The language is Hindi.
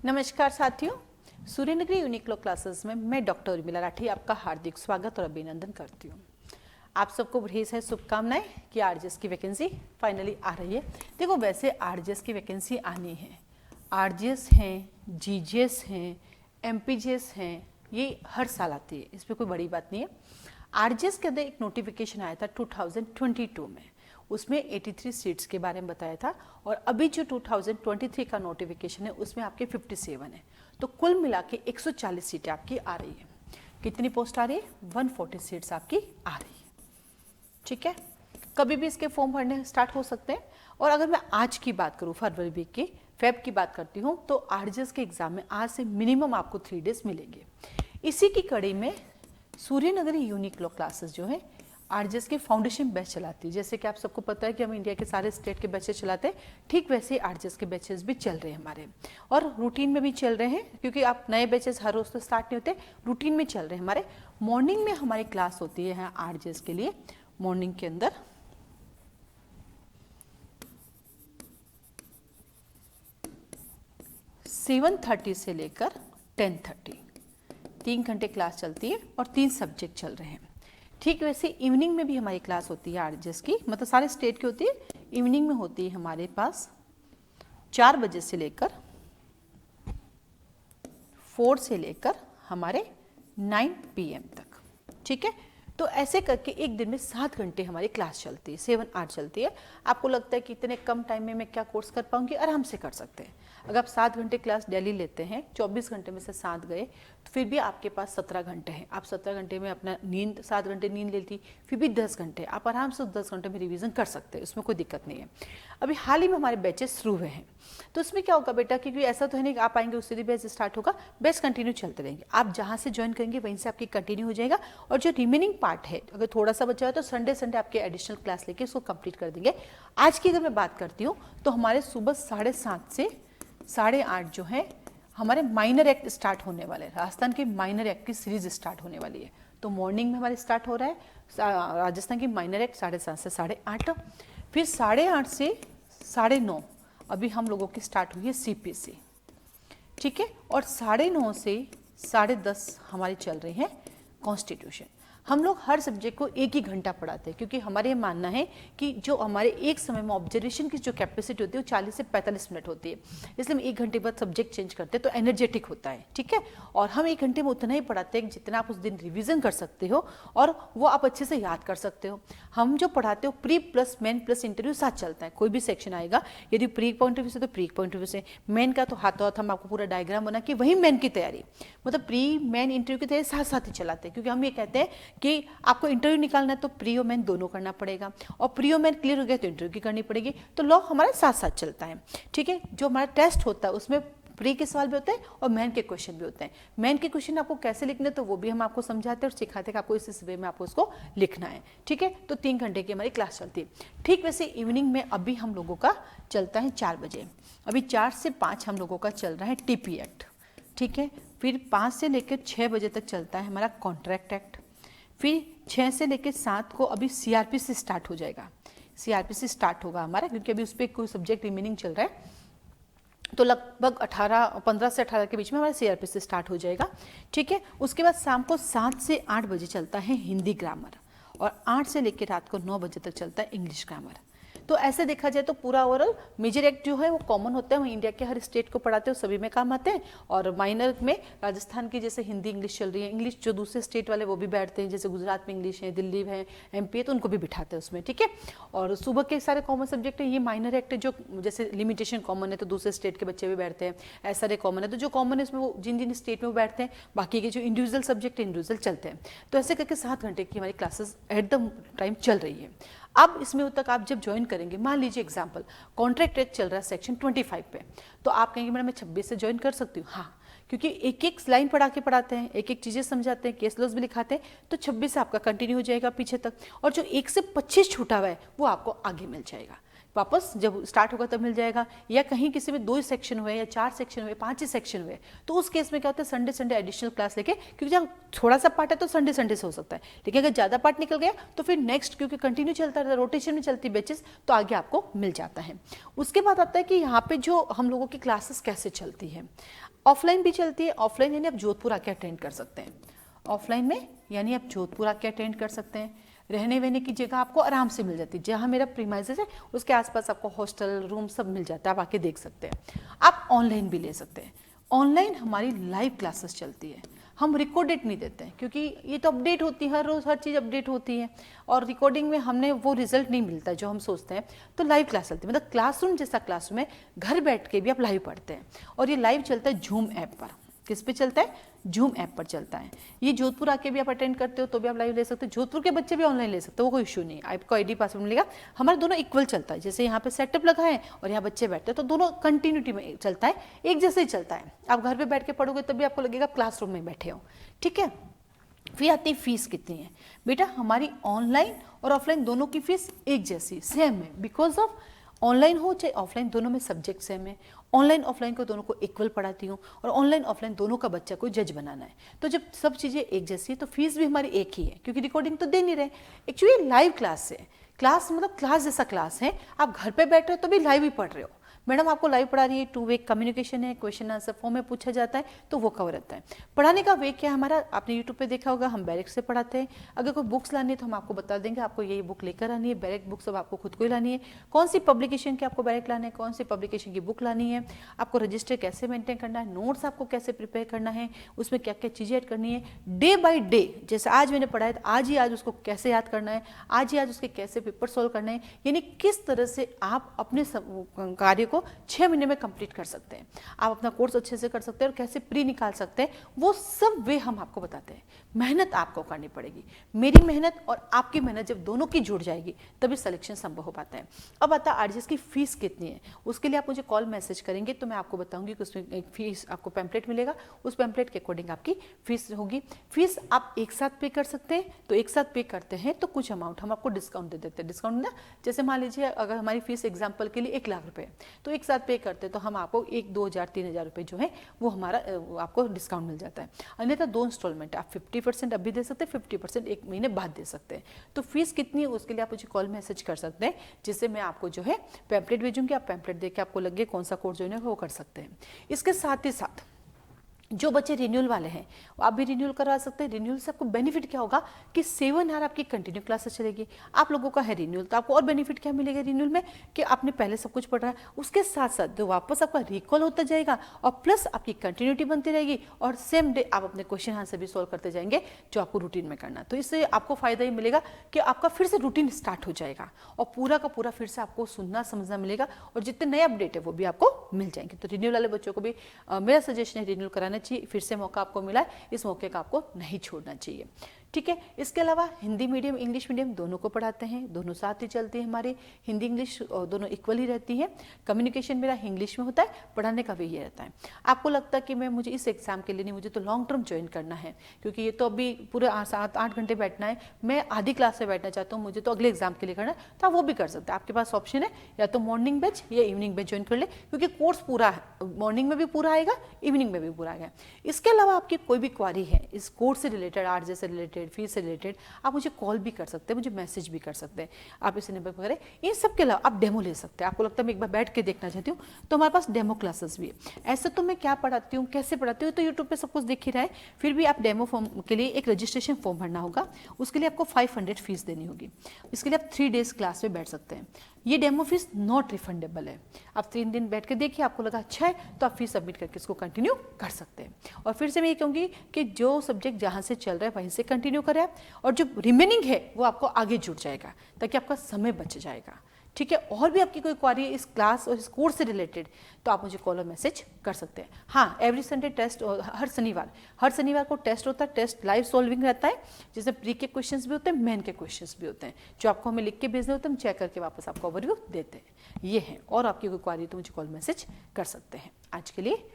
नमस्कार साथियों, सूर्यनगरी यूनिक्लो क्लासेस में मैं डॉक्टर उर्मिला राठी आपका हार्दिक स्वागत और अभिनंदन करती हूँ। आप सबको ढेर सारी शुभकामनाएं कि आरजेएस की वैकेंसी फाइनली आ रही है। देखो, वैसे आरजेएस की वैकेंसी आनी है, आरजेएस हैं, जीजेएस हैं, एमपीजेएस हैं, ये हर साल आती है, इसमें कोई बड़ी बात नहीं है। आरजेएस के अंदर एक नोटिफिकेशन आया था 2022 में, उसमें 83 सीट्स के बारे में बताया था और अभी जो 2023 का नोटिफिकेशन है उसमें आपके 57 है, तो कुल मिला के 140 सीटें आपकी आ रही है। कितनी पोस्ट आ रही है? 140 सीट्स आपकी आ रही है। ठीक है, कभी भी इसके फॉर्म भरने स्टार्ट हो सकते हैं। और अगर मैं आज की बात करूँ, फरवरी वीक की, फेब की बात करती हूँ, तो आरजेएस के एग्जाम में आज से मिनिमम आपको 3 डेज मिलेंगे। इसी की कड़ी में सूर्यनगरी यूनिक्लो क्लासेस जो है आरजेएस के फाउंडेशन बैच चलाती है। जैसे कि आप सबको पता है कि हम इंडिया के सारे स्टेट के बैचेस चलाते हैं, ठीक वैसे आरजेएस के बैचेस भी चल रहे हैं हमारे, और रूटीन में भी चल रहे हैं, क्योंकि आप नए बैचेस हर रोज तो स्टार्ट नहीं होते, रूटीन में चल रहे हैं हमारे। मॉर्निंग में हमारी क्लास होती है आरजेएस के लिए, मॉर्निंग के अंदर 7:30 से लेकर 10:30 3 घंटे क्लास चलती है और 3 सब्जेक्ट चल रहे हैं। ठीक वैसे इवनिंग में भी हमारी क्लास होती है आरजेएस की, मतलब सारे स्टेट की होती है। इवनिंग में होती है हमारे पास 4 बजे से लेकर 4 से लेकर हमारे 9 PM तक। ठीक है, तो ऐसे करके एक दिन में 7 घंटे हमारी क्लास चलती है, 7 8 चलती है। आपको लगता है कि इतने कम टाइम में मैं क्या कोर्स कर पाऊंगी? आराम से कर सकते हैं। अगर आप 7 घंटे क्लास डेली लेते हैं, 24 घंटे में से 7 गए, तो फिर भी आपके पास 17 घंटे हैं। आप 17 घंटे में अपना नींद, 7 घंटे नींद लेती, फिर भी 10 घंटे आप आराम से 10 घंटे में रिवीजन कर सकते हैं, उसमें कोई दिक्कत नहीं है। अभी हाल ही में हमारे बैचेस शुरू हुए हैं, तो उसमें क्या होगा बेटा, क्योंकि ऐसा तो है नहीं कि आप आएंगे उससे भी बैच स्टार्ट होगा, बैच कंटिन्यू चलते रहेंगे। आप जहाँ से ज्वाइन करेंगे वहीं से आपकी कंटिन्यू हो जाएगा। और जो रिमेनिंग पार्ट है, अगर थोड़ा सा बचा है तो संडे आपके एडिशनल क्लास लेके उसको कंप्लीट कर देंगे। आज की अगर मैं बात करती हूँ तो हमारे सुबह 7:30 से 8:30 जो है हमारे माइनर एक्ट स्टार्ट होने वाले हैं। राजस्थान की माइनर एक्ट की सीरीज स्टार्ट होने वाली है, तो मॉर्निंग में हमारे स्टार्ट हो रहा है राजस्थान की माइनर एक्ट 7:30 से 8:30। फिर 8:30 से 9:30 अभी हम लोगों की स्टार्ट हुई है सीपीसी। ठीक है, और 9:30 से 10:30 हमारी चल रही है कॉन्स्टिट्यूशन। हम लोग हर सब्जेक्ट को एक ही घंटा पढ़ाते हैं, क्योंकि हमारे ये मानना है कि जो हमारे एक समय में ऑब्जर्वेशन की जो कैपेसिटी होती है वो 40 से 45 मिनट होती है, इसलिए हम 1 घंटे बाद सब्जेक्ट चेंज करते हैं, तो एनर्जेटिक होता है। ठीक है, और हम 1 घंटे में उतना ही पढ़ाते हैं जितना आप उस दिन रिवीजन कर सकते हो और वो आप अच्छे से याद कर सकते हो। हम जो पढ़ाते हो pre plus main plus interview साथ चलता है। कोई भी सेक्शन आएगा, यदि प्री पॉइंट ऑफ व्यू से तो प्री पॉइंट ऑफ व्यू से, मेन का तो हाथों हाथ हम आपको पूरा डायग्राम बना के वही मेन की तैयारी, मतलब प्री मेन इंटरव्यू की तैयारी साथ साथ ही चलाते हैं, क्योंकि हम ये कहते हैं कि आपको इंटरव्यू निकालना है तो प्री और मेन दोनों करना पड़ेगा, और प्री और मेन क्लियर हो गया तो इंटरव्यू की करनी पड़ेगी, तो लॉ हमारा साथ साथ चलता है। ठीक है, जो हमारा टेस्ट होता है उसमें प्री के सवाल भी होते हैं और मेन के क्वेश्चन भी होते हैं। मेन के क्वेश्चन आपको कैसे लिखने तो वो भी हम आपको समझाते हैं और सिखाते हैं कि आपको इस वे में आपको उसको लिखना है। ठीक है, तो 3 घंटे की हमारी क्लास चलती है। ठीक वैसे इवनिंग में अभी हम लोगों का चलता है 4 बजे, अभी 4 से 5 हम लोगों का चल रहा है टीपी एक्ट। ठीक है, फिर 5 से लेकर 6 बजे तक चलता है हमारा कॉन्ट्रैक्ट एक्ट। फिर 6 से लेकर 7 को अभी सीआरपीसी स्टार्ट हो जाएगा, सीआरपीसी स्टार्ट होगा हमारा, क्योंकि अभी उस पर कोई सब्जेक्ट रिमेनिंग चल रहा है, तो लगभग 15 से 18 के बीच में हमारा सीआरपीसी स्टार्ट हो जाएगा। ठीक है, उसके बाद शाम को 7 से 8 बजे चलता है हिंदी ग्रामर, और 8 से लेकर रात को 9 बजे तक चलता है इंग्लिश ग्रामर। तो ऐसे देखा जाए तो पूरा ओवरऑल मेजर एक्ट जो है वो कॉमन होता है, वो इंडिया के हर स्टेट को पढ़ाते हैं, सभी में काम आते हैं। और माइनर में राजस्थान की जैसे हिंदी इंग्लिश चल रही है, इंग्लिश जो दूसरे स्टेट वाले वो भी बैठते हैं, जैसे गुजरात में इंग्लिश है, दिल्ली है, एमपी है, तो उनको भी बिठाते हैं उसमें। ठीक है, और सुबह के सारे कॉमन सब्जेक्ट है, ये माइनर एक्ट है जो जैसे लिमिटेशन कॉमन है तो दूसरे स्टेट के बच्चे भी बैठते हैं, ऐसा रे कॉमन है तो जो कॉमन है उसमें वो जिन जिन स्टेट में वो बैठते हैं, बाकी के जो इंडिविजुअल सब्जेक्ट है इंडिविजुअल चलते हैं। तो ऐसे करके 7 घंटे की हमारी क्लासेस एट द टाइम चल रही है। अब इसमें तक आप जब ज्वाइन करेंगे, मान लीजिए एग्जांपल कॉन्ट्रैक्ट एक्ट चल रहा है सेक्शन 25 पे, तो आप कहेंगे मैडम मैं 26 से ज्वाइन कर सकती हूँ? हाँ, क्योंकि एक एक लाइन पढ़ा के पढ़ाते हैं, एक एक चीज़ें समझाते हैं, केस लॉज भी लिखाते हैं, तो 26 से आपका कंटिन्यू हो जाएगा पीछे तक, और जो 1 से 25 छूटा हुआ है वो आपको आगे मिल जाएगा। वापस जब स्टार्ट होगा तब मिल जाएगा, या कहीं किसी में 2 सेक्शन हुए या 4 सेक्शन हुए, 5 ही सेक्शन हुए, तो उस केस में क्या होता है संडे संडे एडिशनल क्लास लेके, क्योंकि जब थोड़ा सा पार्ट है तो संडे संडे से हो सकता है, लेकिन अगर ज़्यादा पार्ट निकल गया तो फिर नेक्स्ट, क्योंकि कंटिन्यू चलता रहता है, रोटेशन में चलती बैचेस, तो आगे आपको मिल जाता है। उसके बाद आता है कि यहाँ पे जो हम लोगों की क्लासेस कैसे चलती है, ऑफलाइन भी चलती है। ऑफलाइन यानी आप जोधपुर आके अटेंड कर सकते हैं, ऑफलाइन में यानी आप जोधपुर आके अटेंड कर सकते हैं। रहने वहने की जगह आपको आराम से मिल जाती है, जहाँ मेरा प्रीमाइजेस है उसके आसपास आपको हॉस्टल रूम सब मिल जाता है, आप आके देख सकते हैं। आप ऑनलाइन भी ले सकते हैं। ऑनलाइन हमारी लाइव क्लासेस चलती है, हम रिकॉर्डेड नहीं देते हैं, क्योंकि ये तो अपडेट होती है, हर रोज़ हर चीज़ अपडेट होती है, और रिकॉर्डिंग में हमने वो रिजल्ट नहीं मिलता जो हम सोचते हैं। तो लाइव क्लास चलती है, मतलब क्लासरूम जैसा क्लासरूम है, घर बैठ के भी आप लाइव पढ़ते हैं। और ये लाइव चलता है जूम ऐप पर। किस पे चलता है? जूम ऐप पर चलता है। ये जोधपुर आके भी आप अटेंड करते हो तो भी आप लाइव ले सकते हो, जोधपुर के बच्चे भी ऑनलाइन ले सकते हो, वो कोई इशू नहीं, आपको आईडी पासवर्ड मिलेगा। हमारा दोनों इक्वल चलता है, जैसे यहाँ पे सेटअप लगा है और यहाँ बच्चे बैठते हैं, तो दोनों कंटिन्यूटी में चलता है, एक जैसे ही चलता है। आप घर पे बैठ के पढ़ोगे तब भी आपको लगेगा क्लासरूम में बैठे हो, ठीक है। फिर आती है फीस कितनी है। बेटा हमारी ऑनलाइन और ऑफलाइन दोनों की फीस एक जैसी सेम है, बिकॉज ऑफ ऑनलाइन हो चाहे ऑफलाइन, दोनों में सब्जेक्ट सेम है। ऑनलाइन ऑफलाइन को दोनों को इक्वल पढ़ाती हूँ, और ऑनलाइन ऑफलाइन दोनों का बच्चा को जज बनाना है। तो जब सब चीज़ें एक जैसी है तो फीस भी हमारी एक ही है, क्योंकि रिकॉर्डिंग तो दे नहीं रहे। एक्चुअली लाइव क्लास है, क्लास मतलब क्लास जैसा क्लास है, आप घर पे बैठ रहे हो तो भी लाइव ही पढ़ रहे हो। मैडम आपको लाइव पढ़ा रही है, 2 वे कम्युनिकेशन है, क्वेश्चन आंसर फॉर्म में पूछा जाता है, तो वो कवर रहता है। पढ़ाने का वे क्या है हमारा, आपने यूट्यूब पे देखा होगा, हम बैरिक से पढ़ाते हैं। अगर कोई बुक्स लानी है तो हम आपको बता देंगे, आपको यही बुक लेकर आनी है, बैरिक बुक सब आपको खुद को ही लानी है। कौन सी पब्लिकेशन की आपको बैरिक लाना है, कौन सी पब्लिकेशन की बुक लानी है, आपको रजिस्टर कैसे मेंटेन करना है, नोट्स आपको कैसे प्रिपेयर करना है, उसमें क्या क्या चीज़ें ऐड करनी है, डे बाई डे। जैसे आज मैंने पढ़ा है तो आज ही आज उसको कैसे याद करना है, आज ही आज उसके कैसे पेपर सॉल्व करना है, यानी किस तरह से आप अपने कार्य को 6 महीने में कंप्लीट कर सकते हैं, आप अपना कोर्स अच्छे से कर सकते हैं, और कैसे प्री निकाल सकते हैं, वो सब वे हम आपको बताते हैं। मेहनत आपको करनी पड़ेगी, मेरी मेहनत और आपकी मेहनत जब दोनों की जुड़ जाएगी तभी सिलेक्शन संभव हो पाता है। अब आता है आरजीएस की फीस कितनी है, उसके लिए आप मुझे कॉल मैसेज करेंगे तो मैं आपको बताऊंगी कि उसमें एक फीस आपको पैम्पलेट मिलेगा, उस पैम्पलेट के अकॉर्डिंग आपकी फीस होगी। फीस आप एक साथ पे कर सकते हैं, तो एक साथ पे करते हैं तो कुछ अमाउंट हम आपको डिस्काउंट दे देते हैं। डिस्काउंट ना, जैसे मान लीजिए अगर हमारी फीस एग्जाम्पल के लिए 1 लाख रुपए, तो एक साथ पे करते हैं तो हम आपको 1, 2 हज़ार 3 हज़ार रुपये जो है वो हमारा आपको डिस्काउंट मिल जाता है। अन्यथा 2 इंस्टॉलमेंट आप 50% अभी दे सकते हैं, 50% 1 महीने बाद दे सकते हैं। तो फीस कितनी है उसके लिए आप मुझे कॉल मैसेज कर सकते हैं, जिससे मैं आपको जो है पैम्पलेट भेजूंगी, आप पैम्पलेट देख के आपको लगे कौन सा कोर्स जो है वो कर सकते हैं। इसके साथ ही साथ जो बच्चे रिन्यूअल वाले हैं आप भी रिन्यूअल करवा सकते हैं। रिन्यूअल से आपको बेनिफिट क्या होगा कि 7 आवर आपकी कंटिन्यू क्लासेस चलेगी। आप लोगों का है रिन्यूअल, तो आपको और बेनिफिट क्या मिलेगा रिन्यूअल में कि आपने पहले सब कुछ पढ़ा है, उसके साथ साथ जो वापस आपका रिकॉल होता जाएगा, और प्लस आपकी कंटिन्यूटी बनती रहेगी, और सेम डे आप अपने क्वेश्चन आंसर भी सॉल्व करते जाएंगे जो आपको रूटीन में करना। तो इससे आपको फायदा ये मिलेगा कि आपका फिर से रूटीन स्टार्ट हो जाएगा, और पूरा का पूरा फिर से आपको सुनना समझना मिलेगा, और जितने नए अपडेट है वो भी आपको मिल जाएंगे। तो रिन्यूअल वाले बच्चों को भी मेरा सजेशन है रिन्यूअल कराना चाहिए। फिर से मौका आपको मिला है, इस मौके का आपको नहीं छोड़ना चाहिए, ठीक है। इसके अलावा हिंदी मीडियम इंग्लिश मीडियम दोनों को पढ़ाते हैं, दोनों साथ ही चलती है हमारी, हिंदी इंग्लिश दोनों इक्वल ही रहती है। कम्युनिकेशन मेरा इंग्लिश में होता है, पढ़ाने का भी ये रहता है। आपको लगता है कि मैं मुझे इस एग्जाम के लिए नहीं, मुझे तो लॉन्ग टर्म ज्वाइन करना है, क्योंकि ये तो अभी पूरे 7-8 घंटे बैठना है, मैं आधी क्लास से बैठना चाहता हूँ, मुझे तो अगले एग्जाम के लिए करना है, तो आप वो भी कर सकते हैं। आपके पास ऑप्शन है, या तो मॉर्निंग बैच या इवनिंग बैच ज्वाइन कर ले, क्योंकि कोर्स पूरा है, मॉर्निंग में भी पूरा आएगा, इवनिंग में भी पूरा आएगा। इसके अलावा आपकी कोई भी क्वारी है इस कोर्स से रिलेटेड, आरजे से रिलेटेड, फीस से रिलेटेड, आप मुझे कॉल भी कर सकते हैं, मुझे मैसेज भी कर सकते हैं, आप इस नंबर पर करें। इन सब के अलावा आप डेमो ले सकते हैं। आपको लगता है मैं एक बार बैठ के देखना चाहती हूँ, तो हमारे पास डेमो क्लासेस भी है। ऐसे तो मैं क्या पढ़ाती हूँ, कैसे पढ़ाती हूँ, तो यूट्यूब पे सब कुछ दिख ही रहा है। फिर भी आप डेमो फॉर्म के लिए एक रजिस्ट्रेशन फॉर्म भरना होगा, उसके लिए आपको 500 फीस देनी होगी। इसके लिए आप 3 डेज क्लास में बैठ सकते हैं। ये डेमो फीस नॉट रिफंडेबल है। आप 3 दिन बैठ के देखिए, आपको लगा अच्छा है तो आप फीस सबमिट करके इसको कंटिन्यू कर सकते हैं। और फिर से मैं ये कहूँगी कि जो सब्जेक्ट जहाँ से चल रहा है वहीं से कंटिन्यू करें, और जो रिमेनिंग है वो आपको आगे जुड़ जाएगा, ताकि आपका समय बच जाएगा, ठीक है। और भी आपकी कोई क्वारी इस क्लास और इस कोर्स से रिलेटेड, तो आप मुझे कॉल और मैसेज कर सकते हैं। हाँ, एवरी संडे टेस्ट, हर शनिवार को टेस्ट होता है। टेस्ट लाइव सॉल्विंग रहता है, जिसमें प्री के क्वेश्चंस भी होते हैं, मेन के क्वेश्चंस भी होते हैं, जो आपको हमें लिख के भेजने होते हैं, हम चेक करके वापस आपको ओवरव्यू देते हैं। ये है, और आपकी कोई क्वारी तो मुझे कॉल मैसेज कर सकते हैं। आज के लिए